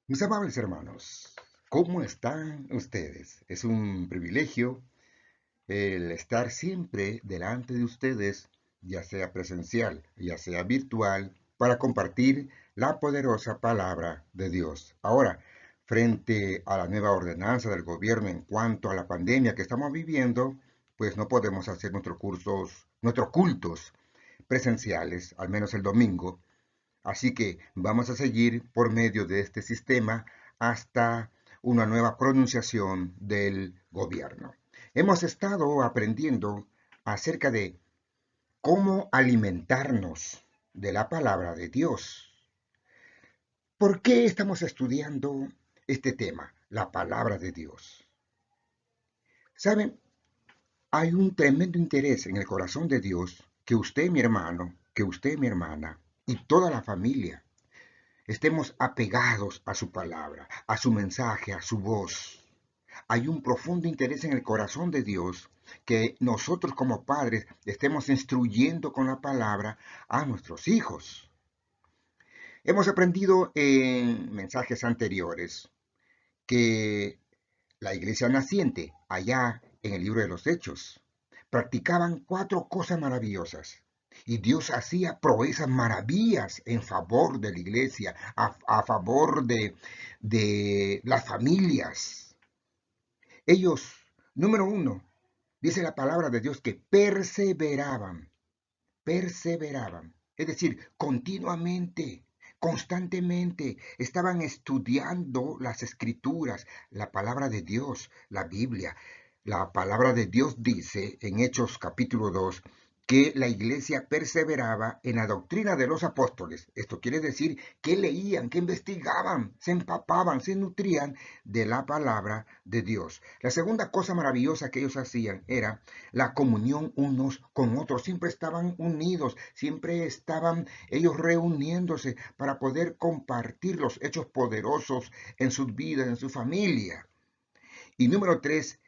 Mis amables hermanos, ¿cómo están ustedes? Es un privilegio el estar siempre delante de ustedes, ya sea presencial, ya sea virtual, para compartir la poderosa palabra de Dios. Ahora, frente a la nueva ordenanza del gobierno en cuanto a la pandemia que estamos viviendo, pues no podemos hacer nuestros cultos presenciales, al menos el domingo. Así que vamos a seguir por medio de este sistema hasta una nueva pronunciación del gobierno. Hemos estado aprendiendo acerca de cómo alimentarnos de la palabra de Dios. ¿Por qué estamos estudiando este tema, la palabra de Dios? ¿Saben? Hay un tremendo interés en el corazón de Dios que usted, mi hermano, que usted, mi hermana, y toda la familia estemos apegados a su palabra, a su mensaje, a su voz. Hay un profundo interés en el corazón de Dios que nosotros como padres estemos instruyendo con la palabra a nuestros hijos. Hemos aprendido en mensajes anteriores que la iglesia naciente, allá en el libro de los Hechos, practicaban cuatro cosas maravillosas. Y Dios hacía proezas maravillas en favor de la iglesia, a favor de las familias. Ellos, número uno, dice la palabra de Dios que perseveraban. Es decir, continuamente, constantemente estaban estudiando las escrituras, la palabra de Dios, la Biblia. La palabra de Dios dice en Hechos capítulo 2 que la iglesia perseveraba en la doctrina de los apóstoles. Esto quiere decir que leían, que investigaban, se empapaban, se nutrían de la palabra de Dios. La segunda cosa maravillosa que ellos hacían era la comunión unos con otros. Siempre estaban unidos, siempre estaban ellos reuniéndose para poder compartir los hechos poderosos en sus vidas, en su familia. Y número tres,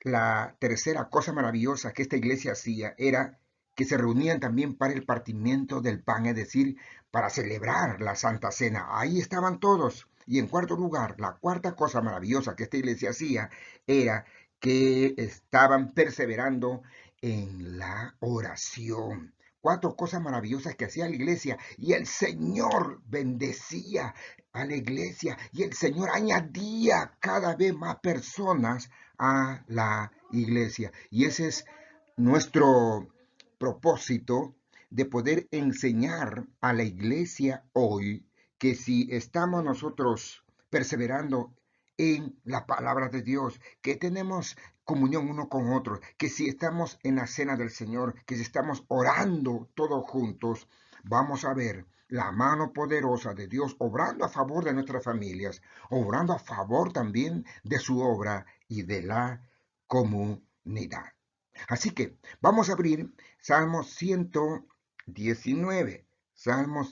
la tercera cosa maravillosa que esta iglesia hacía era que se reunían también para el partimiento del pan, es decir, para celebrar la Santa Cena. Ahí estaban todos. Y en cuarto lugar, la cuarta cosa maravillosa que esta iglesia hacía era que estaban perseverando en la oración. Cuatro cosas maravillosas que hacía la iglesia y el Señor bendecía a la iglesia y el Señor añadía cada vez más personas a la iglesia. Y ese es nuestro propósito de poder enseñar a la iglesia hoy que si estamos nosotros perseverando en la palabra de Dios, que tenemos comunión uno con otro, que si estamos en la cena del Señor, que si estamos orando todos juntos, vamos a ver la mano poderosa de Dios obrando a favor de nuestras familias, obrando a favor también de su obra y de la comunidad. Así que vamos a abrir Salmos 119, Salmo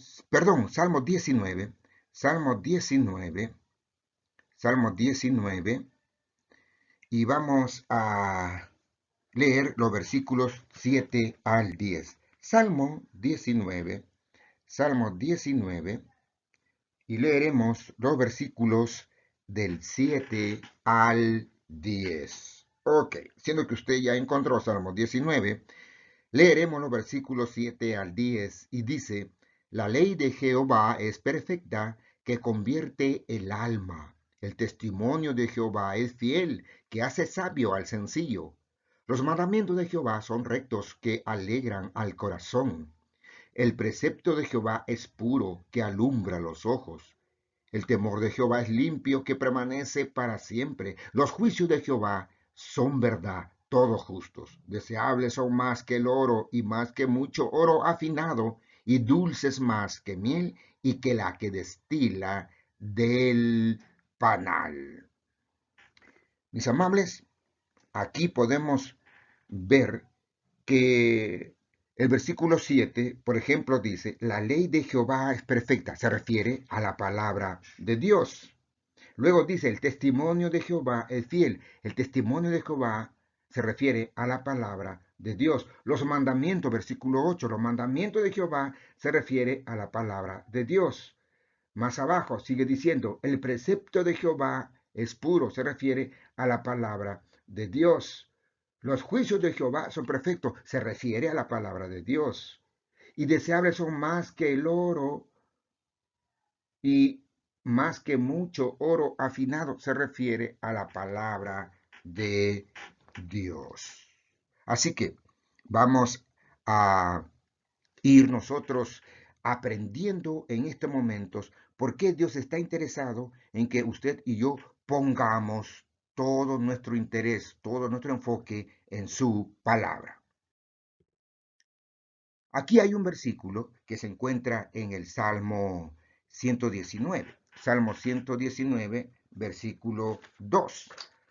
19, Salmo 19, Salmo 19, y vamos a leer los versículos 7 al 10. Salmo 19, y leeremos los versículos del 7 al 10. Ok, siendo que usted ya encontró Salmo 19, leeremos los versículos 7 al 10 y dice, la ley de Jehová es perfecta que convierte el alma. El testimonio de Jehová es fiel que hace sabio al sencillo. Los mandamientos de Jehová son rectos que alegran al corazón. El precepto de Jehová es puro que alumbra los ojos. El temor de Jehová es limpio que permanece para siempre. Los juicios de Jehová son verdad, todos justos. Deseables son más que el oro y más que mucho oro afinado y dulces más que miel y que la que destila del panal. Mis amables, aquí podemos ver que el versículo 7, por ejemplo, dice, la ley de Jehová es perfecta, se refiere a la palabra de Dios. Luego dice, el testimonio de Jehová es fiel. El testimonio de Jehová se refiere a la palabra de Dios. Los mandamientos, versículo 8, los mandamientos de Jehová se refiere a la palabra de Dios. Más abajo sigue diciendo, el precepto de Jehová es puro, se refiere a la palabra de Dios. Los juicios de Jehová son perfectos, se refiere a la palabra de Dios. Y deseables son más que el oro y más que mucho oro afinado, se refiere a la palabra de Dios. Así que vamos a ir nosotros aprendiendo en estos momentos por qué Dios está interesado en que usted y yo pongamos todo nuestro interés, todo nuestro enfoque en su palabra. Aquí hay un versículo que se encuentra en el Salmo 119. Salmo 119, versículo 2.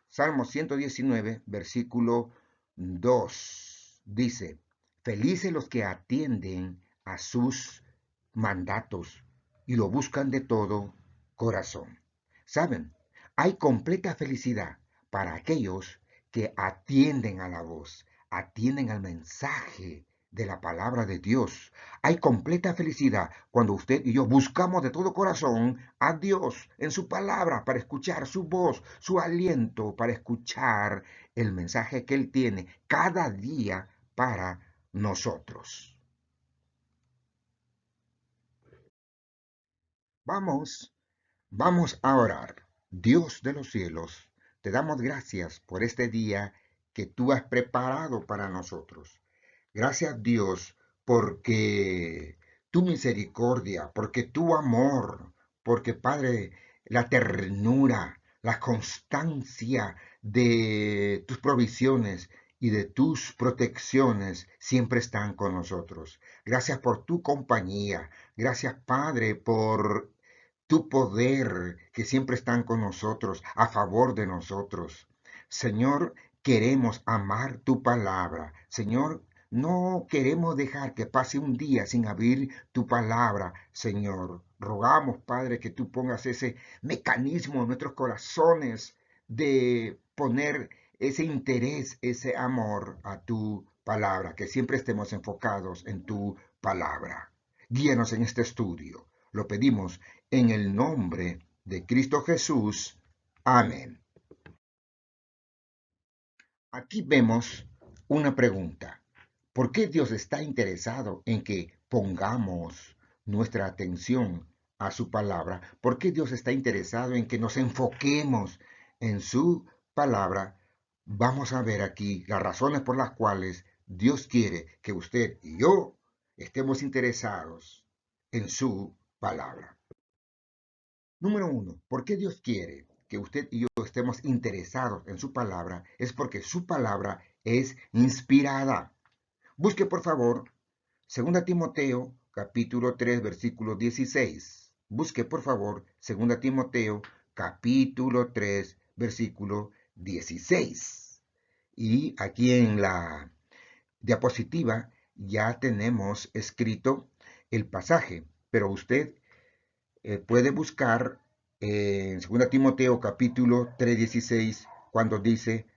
Salmo 119, versículo 2. Dice, felices los que atienden a sus mandatos y lo buscan de todo corazón. ¿Saben? Hay completa felicidad para aquellos que atienden a la voz, atienden al mensaje de la palabra de Dios. Hay completa felicidad cuando usted y yo buscamos de todo corazón a Dios en su palabra para escuchar su voz, su aliento, para escuchar el mensaje que Él tiene cada día para nosotros. Vamos, vamos a orar. Dios de los cielos, te damos gracias por este día que tú has preparado para nosotros. Gracias Dios porque tu misericordia, porque tu amor, porque Padre, la ternura, la constancia de tus provisiones y de tus protecciones siempre están con nosotros. Gracias por tu compañía. Gracias Padre por tu poder que siempre están con nosotros, a favor de nosotros. Señor, queremos amar tu palabra. Señor, no queremos dejar que pase un día sin abrir tu palabra, Señor. Rogamos, Padre, que tú pongas ese mecanismo en nuestros corazones de poner ese interés, ese amor a tu palabra, que siempre estemos enfocados en tu palabra. Guíanos en este estudio. Lo pedimos en el nombre de Cristo Jesús. Amén. Aquí vemos una pregunta. ¿Por qué Dios está interesado en que pongamos nuestra atención a su palabra? ¿Por qué Dios está interesado en que nos enfoquemos en su palabra? Vamos a ver aquí las razones por las cuales Dios quiere que usted y yo estemos interesados en su palabra. Número uno, ¿por qué Dios quiere que usted y yo estemos interesados en su palabra? Es porque su palabra es inspirada. Busque por favor 2 Timoteo capítulo 3 versículo 16. Busque por favor 2 Timoteo capítulo 3 versículo 16. Y aquí en la diapositiva ya tenemos escrito el pasaje, pero usted puede buscar en 2 Timoteo capítulo 3:16 cuando dice,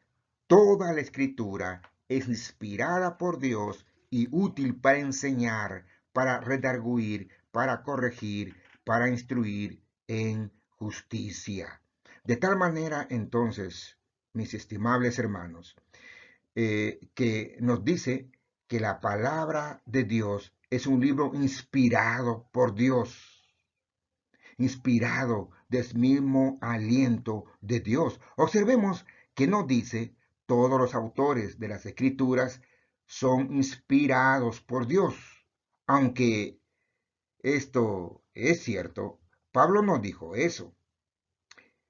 toda la escritura es inspirada por Dios y útil para enseñar, para redarguir, para corregir, para instruir en justicia. De tal manera, entonces, mis estimables hermanos, que nos dice que la palabra de Dios es un libro inspirado por Dios, inspirado del mismo aliento de Dios. Observemos que no dice todos los autores de las escrituras son inspirados por Dios. Aunque esto es cierto, Pablo no dijo eso.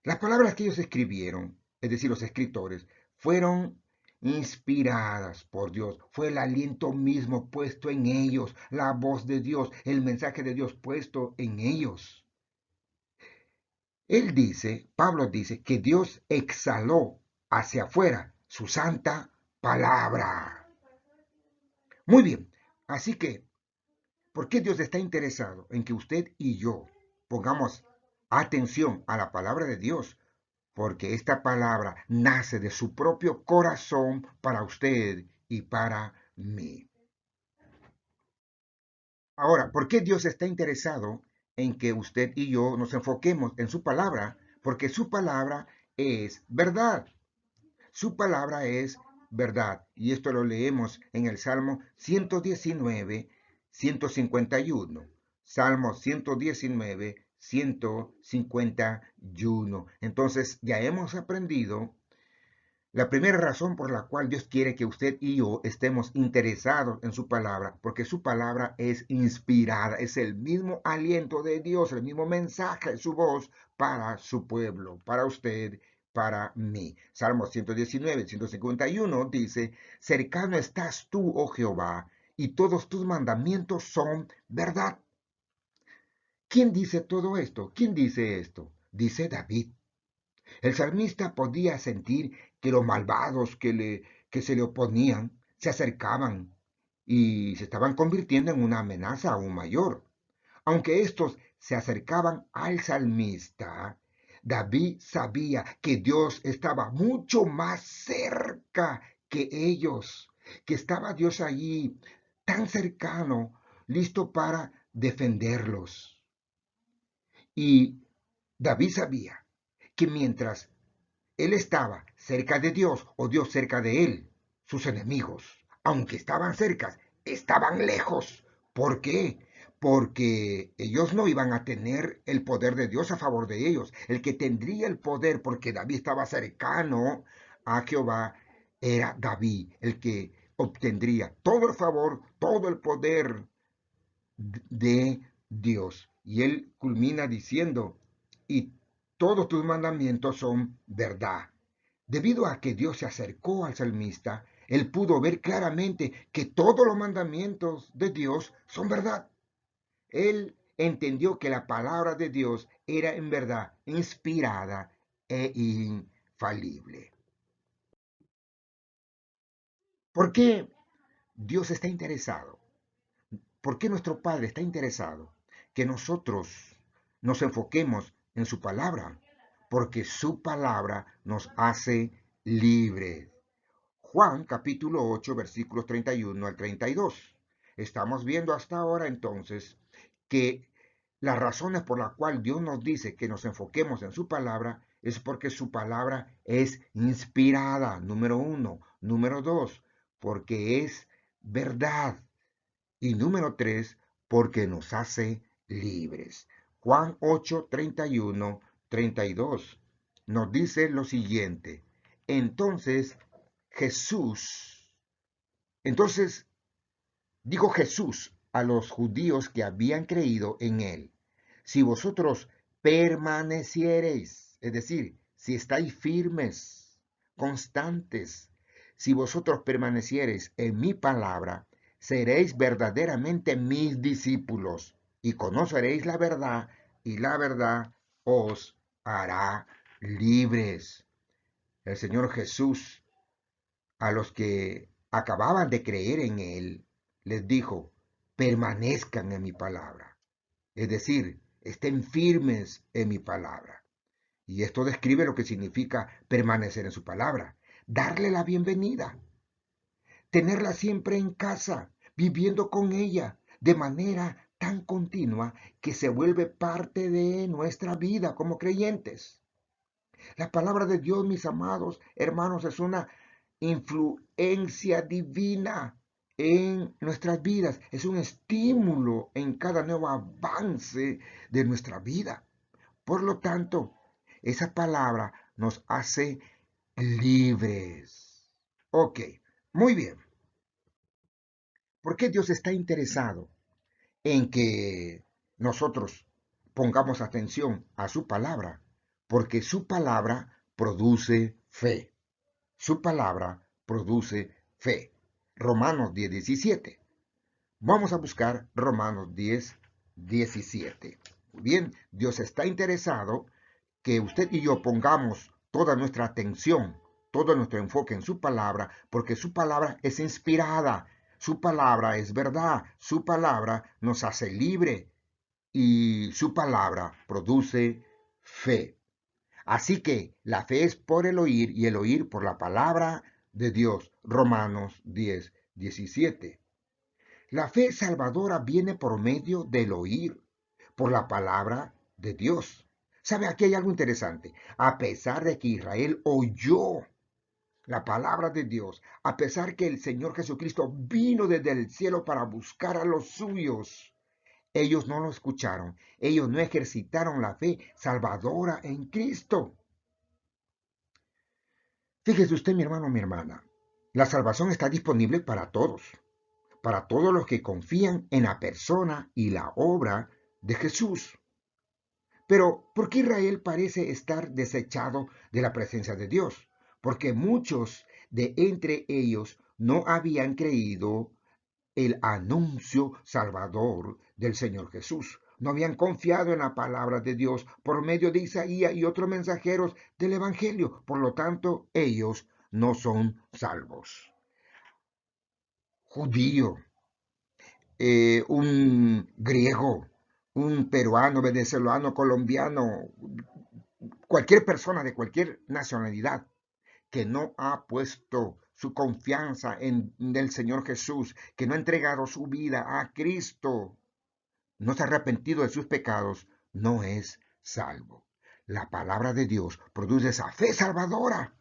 Las palabras que ellos escribieron, es decir, los escritores, fueron inspiradas por Dios. Fue el aliento mismo puesto en ellos, la voz de Dios, el mensaje de Dios puesto en ellos. Él dice, Pablo dice, que Dios exhaló hacia afuera su santa palabra. Muy bien, así que, ¿por qué Dios está interesado en que usted y yo pongamos atención a la palabra de Dios? Porque esta palabra nace de su propio corazón para usted y para mí. Ahora, ¿por qué Dios está interesado en que usted y yo nos enfoquemos en su palabra, porque su palabra es verdad. Su palabra es verdad. Y esto lo leemos en el Salmo 119, 151. Salmo 119, 151. Entonces ya hemos aprendido la primera razón por la cual Dios quiere que usted y yo estemos interesados en su palabra, porque su palabra es inspirada, es el mismo aliento de Dios, el mismo mensaje, su voz para su pueblo, para usted, para mí. Salmo 119, 151 dice, cercano estás tú, oh Jehová, y todos tus mandamientos son verdad. ¿Quién dice todo esto? ¿Quién dice esto? Dice David. El salmista podía sentir que los malvados que se le oponían se acercaban y se estaban convirtiendo en una amenaza aún mayor. Aunque estos se acercaban al salmista, David sabía que Dios estaba mucho más cerca que ellos, que estaba Dios allí tan cercano, listo para defenderlos. Y David sabía que mientras él estaba cerca de Dios o Dios cerca de él, sus enemigos, aunque estaban cerca, estaban lejos. ¿Por qué? Porque ellos no iban a tener el poder de Dios a favor de ellos. El que tendría el poder, porque David estaba cercano a Jehová, era David, el que obtendría todo el favor, todo el poder de Dios. Y él culmina diciendo, y todos tus mandamientos son verdad. Debido a que Dios se acercó al salmista, él pudo ver claramente que todos los mandamientos de Dios son verdad. Él entendió que la palabra de Dios era en verdad inspirada e infalible. ¿Por qué Dios está interesado? ¿Por qué nuestro Padre está interesado que nosotros nos enfoquemos en su palabra? Porque su palabra nos hace libres. Juan capítulo 8 versículos 31 al 32. Estamos viendo hasta ahora entonces que las razones por las cuales Dios nos dice que nos enfoquemos en su palabra es porque su palabra es inspirada, número uno. Número dos, porque es verdad. Y número tres, porque nos hace libres. Juan 8, 31, 32 nos dice lo siguiente. Entonces Jesús, entonces dijo Jesús a los judíos que habían creído en él, si vosotros permaneciereis, es decir, si estáis firmes, constantes, si vosotros permaneciereis en mi palabra, seréis verdaderamente mis discípulos y conoceréis la verdad y la verdad os hará libres. El Señor Jesús a los que acababan de creer en él, les dijo, permanezcan en mi palabra. Es decir, estén firmes en mi palabra. Y esto describe lo que significa permanecer en su palabra. Darle la bienvenida. Tenerla siempre en casa, viviendo con ella de manera tan continua que se vuelve parte de nuestra vida como creyentes. La palabra de Dios, mis amados hermanos, es una influencia divina en nuestras vidas. Es un estímulo en cada nuevo avance de nuestra vida. Por lo tanto, esa palabra nos hace libres. Ok, muy bien. ¿Por qué Dios está interesado en que nosotros pongamos atención a su palabra? Porque su palabra produce fe. Su palabra produce fe. Romanos 10, 17. Vamos a buscar Romanos 10, 17. Bien, Dios está interesado que usted y yo pongamos toda nuestra atención, todo nuestro enfoque en su palabra, porque su palabra es inspirada, su palabra es verdad, su palabra nos hace libre y su palabra produce fe. Así que la fe es por el oír y el oír por la palabra de Dios. Romanos 10, 17. La fe salvadora viene por medio del oír, por la palabra de Dios. ¿Sabe? Aquí hay algo interesante. A pesar de que Israel oyó la palabra de Dios, a pesar que el Señor Jesucristo vino desde el cielo para buscar a los suyos, ellos no lo escucharon. Ellos no ejercitaron la fe salvadora en Cristo. Fíjese usted, mi hermano, mi hermana. La salvación está disponible para todos los que confían en la persona y la obra de Jesús. Pero, ¿por qué Israel parece estar desechado de la presencia de Dios? Porque muchos de entre ellos no habían creído el anuncio salvador del Señor Jesús. No habían confiado en la palabra de Dios por medio de Isaías y otros mensajeros del Evangelio. Por lo tanto, ellos no son salvos. Judío, un griego, un peruano, venezolano, colombiano, cualquier persona de cualquier nacionalidad que no ha puesto su confianza en el Señor Jesús, que no ha entregado su vida a Cristo, no se ha arrepentido de sus pecados, no es salvo. La palabra de Dios produce esa fe salvadora.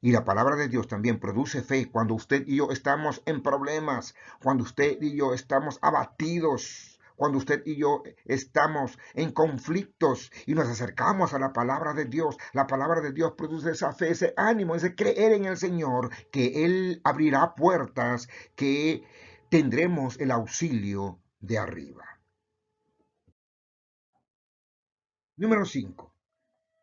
Y la palabra de Dios también produce fe cuando usted y yo estamos en problemas, cuando usted y yo estamos abatidos, cuando usted y yo estamos en conflictos y nos acercamos a la palabra de Dios. La palabra de Dios produce esa fe, ese ánimo, ese creer en el Señor, que Él abrirá puertas, que tendremos el auxilio de arriba. Número 5.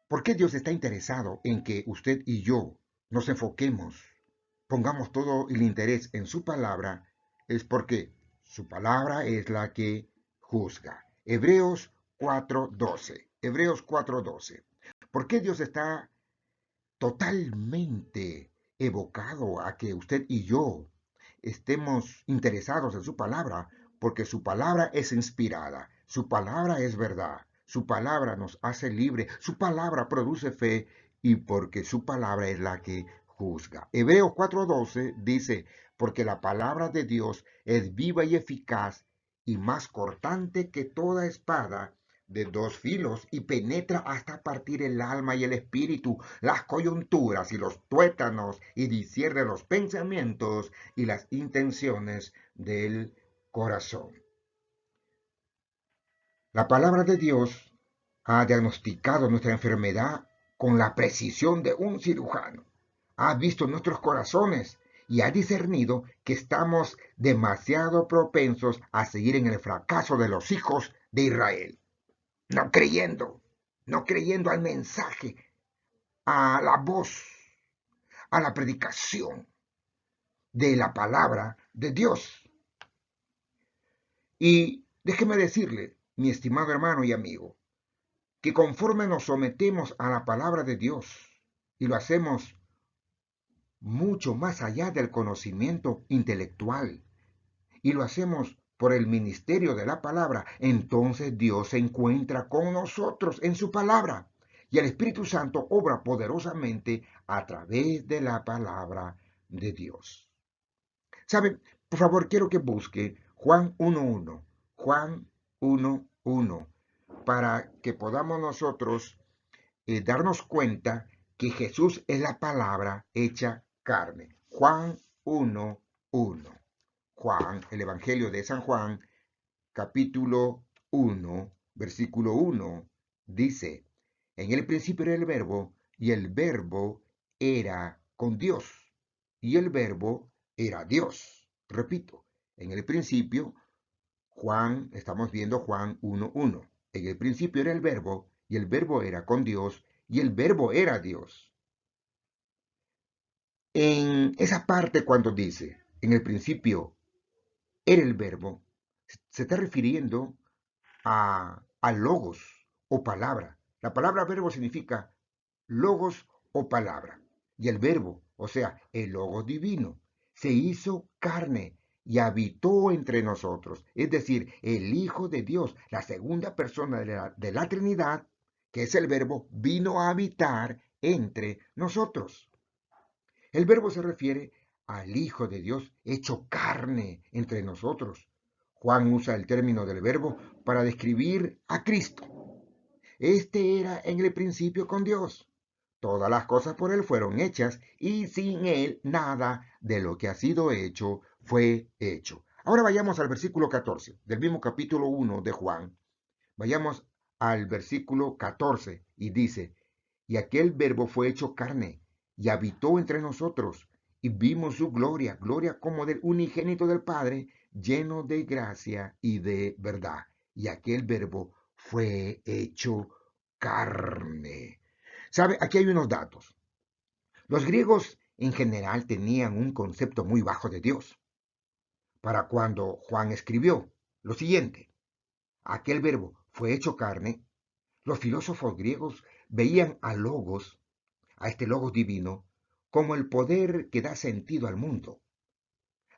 ¿Por qué Dios está interesado en que usted y yo nos enfoquemos, pongamos todo el interés en su palabra? Es porque su palabra es la que juzga. Hebreos 4:12. Hebreos 4:12. ¿Por qué Dios está totalmente evocado a que usted y yo estemos interesados en su palabra? Porque su palabra es inspirada, su palabra es verdad, su palabra nos hace libre, su palabra produce fe y porque su palabra es la que juzga. Hebreos 4:12 dice, porque la palabra de Dios es viva y eficaz y más cortante que toda espada de dos filos y penetra hasta partir el alma y el espíritu, las coyunturas y los tuétanos y discierne los pensamientos y las intenciones del corazón. La palabra de Dios ha diagnosticado nuestra enfermedad con la precisión de un cirujano. Ha visto nuestros corazones y ha discernido que estamos demasiado propensos a seguir en el fracaso de los hijos de Israel. No creyendo, no creyendo al mensaje, a la voz, a la predicación de la palabra de Dios. Y déjeme decirle, mi estimado hermano y amigo, que conforme nos sometemos a la palabra de Dios y lo hacemos mucho más allá del conocimiento intelectual y lo hacemos por el ministerio de la palabra, entonces Dios se encuentra con nosotros en su palabra y el Espíritu Santo obra poderosamente a través de la palabra de Dios. ¿Saben? Por favor, quiero que busque Juan 1:1, Juan 1:1, para que podamos nosotros darnos cuenta que Jesús es la palabra hecha carne. Juan 1:1. Juan, el Evangelio de San Juan, capítulo 1, versículo 1, dice, en el principio era el verbo, y el verbo era con Dios, y el verbo era Dios. Repito, en el principio, Juan, estamos viendo Juan 1:1. En el principio era el verbo, y el verbo era con Dios, y el verbo era Dios. En esa parte cuando dice, en el principio era el verbo, se está refiriendo a logos o palabra. La palabra verbo significa logos o palabra. Y el verbo, o sea, el logos divino, se hizo carne y habitó entre nosotros. Es decir, el Hijo de Dios, la segunda persona de la Trinidad, que es el verbo, vino a habitar entre nosotros. El verbo se refiere al Hijo de Dios hecho carne entre nosotros. Juan usa el término del verbo para describir a Cristo. Este era en el principio con Dios. Todas las cosas por Él fueron hechas y sin Él nada de lo que ha sido hecho fue hecho. Ahora vayamos al versículo 14 del mismo capítulo 1 de Juan. Vayamos al versículo 14 y dice, y aquel verbo fue hecho carne y habitó entre nosotros y vimos su gloria, gloria como del unigénito del Padre, lleno de gracia y de verdad. Y aquel verbo fue hecho carne. ¿Sabe? Aquí hay unos datos. Los griegos en general tenían un concepto muy bajo de Dios. Para cuando Juan escribió lo siguiente, aquel verbo fue hecho carne, los filósofos griegos veían a este logos divino, como el poder que da sentido al mundo,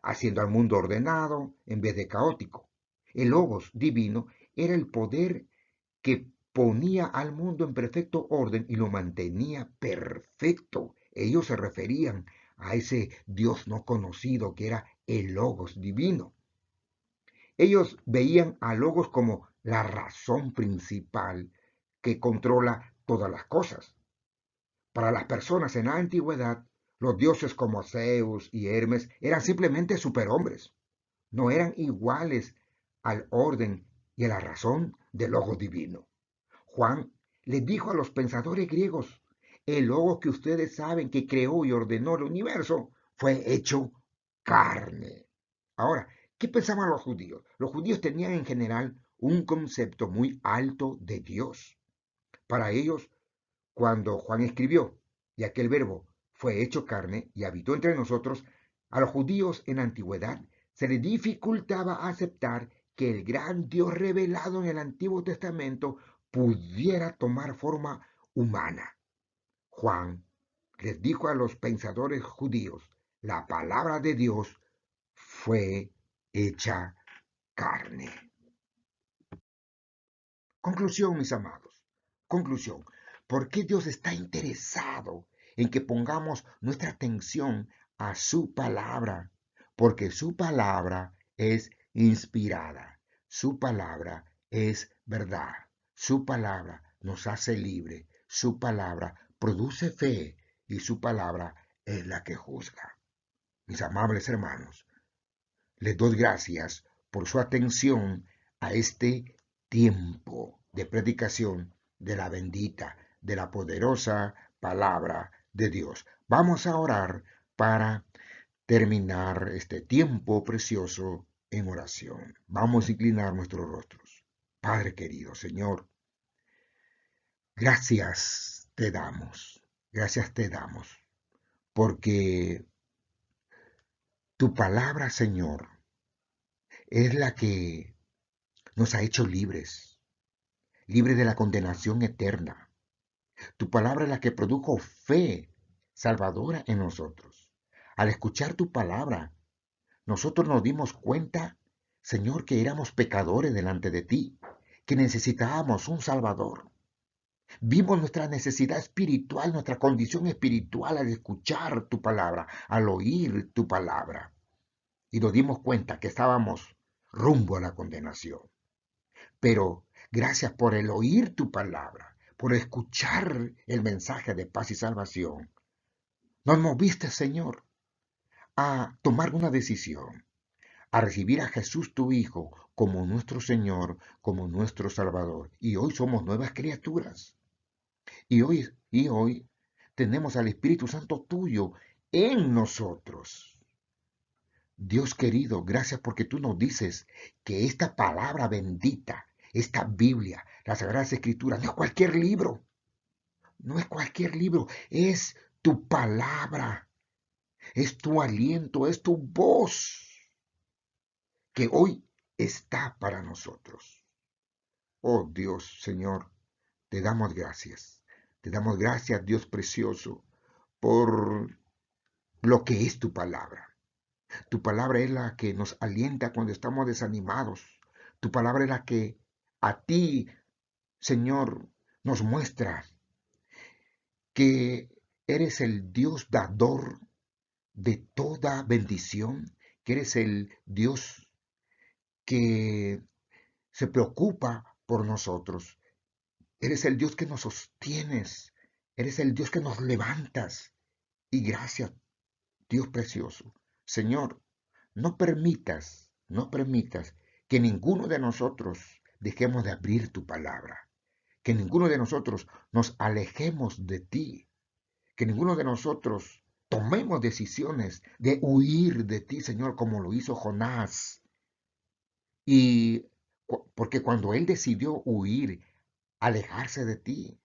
haciendo al mundo ordenado en vez de caótico. El logos divino era el poder que ponía al mundo en perfecto orden y lo mantenía perfecto. Ellos se referían a ese Dios no conocido que era el logos divino. Ellos veían a logos como la razón principal que controla todas las cosas. Para las personas en la antigüedad, los dioses como Zeus y Hermes eran simplemente superhombres. No eran iguales al orden y a la razón del logos divino. Juan les dijo a los pensadores griegos, el logos que ustedes saben que creó y ordenó el universo fue hecho carne. Ahora, ¿qué pensaban los judíos? Los judíos tenían en general un concepto muy alto de Dios. Para ellos, cuando Juan escribió, y aquel verbo fue hecho carne y habitó entre nosotros, a los judíos en la antigüedad se les dificultaba aceptar que el gran Dios revelado en el Antiguo Testamento pudiera tomar forma humana. Juan les dijo a los pensadores judíos, la palabra de Dios fue hecha carne. Conclusión, mis amados. Conclusión. ¿Por qué Dios está interesado en que pongamos nuestra atención a su palabra? Porque su palabra es inspirada. Su palabra es verdad. Su palabra nos hace libre. Su palabra produce fe y su palabra es la que juzga. Mis amables hermanos, les doy gracias por su atención a este tiempo de predicación de la bendita, de la poderosa palabra de Dios. Vamos a orar para terminar este tiempo precioso en oración. Vamos a inclinar nuestros rostros. Padre querido, Señor, gracias te damos, porque tu palabra, Señor, es la que nos ha hecho libres, libres de la condenación eterna. Tu palabra es la que produjo fe salvadora en nosotros. Al escuchar tu palabra, nosotros nos dimos cuenta, Señor, que éramos pecadores delante de ti, que necesitábamos un Salvador. Vimos nuestra necesidad espiritual, nuestra condición espiritual al escuchar tu palabra, al oír tu palabra. Y nos dimos cuenta que estábamos rumbo a la condenación. Pero gracias por el oír tu palabra, por escuchar el mensaje de paz y salvación. Nos moviste, Señor, a tomar una decisión, a recibir a Jesús tu Hijo como nuestro Señor, como nuestro Salvador. Y hoy somos nuevas criaturas. Y hoy tenemos al Espíritu Santo tuyo en nosotros. Dios querido, gracias porque tú nos dices que esta palabra bendita, esta Biblia, las Sagradas Escrituras, no es cualquier libro, no es cualquier libro, es tu palabra, es tu aliento, es tu voz que hoy está para nosotros. Oh Dios, Señor, te damos gracias. Te damos gracias, Dios precioso, por lo que es tu palabra. Tu palabra es la que nos alienta cuando estamos desanimados. Tu palabra es la que a ti, Señor, nos muestra que eres el Dios dador de toda bendición, que eres el Dios que se preocupa por nosotros. Eres el Dios que nos sostienes. Eres el Dios que nos levantas. Y gracias, Dios precioso. Señor, no permitas que ninguno de nosotros dejemos de abrir tu palabra. Que ninguno de nosotros nos alejemos de ti. Que ninguno de nosotros tomemos decisiones de huir de ti, Señor, como lo hizo Jonás. Y porque cuando él decidió huir, alejarse de ti,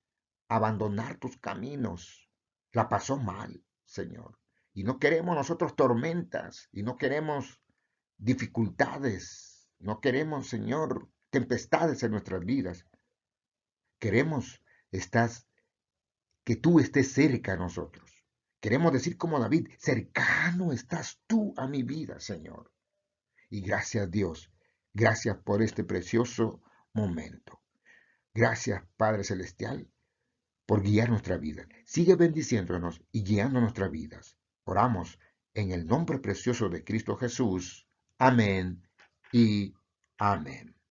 abandonar tus caminos, la pasó mal, Señor. Y no queremos nosotros tormentas, y no queremos dificultades, no queremos, Señor, tempestades en nuestras vidas. Queremos estás, que tú estés cerca a nosotros. Queremos decir como David, cercano estás tú a mi vida, Señor. Y gracias Dios, gracias por este precioso momento. Gracias Padre Celestial por guiar nuestra vida. Sigue bendiciéndonos y guiando nuestras vidas. Oramos en el nombre precioso de Cristo Jesús. Amén y amén.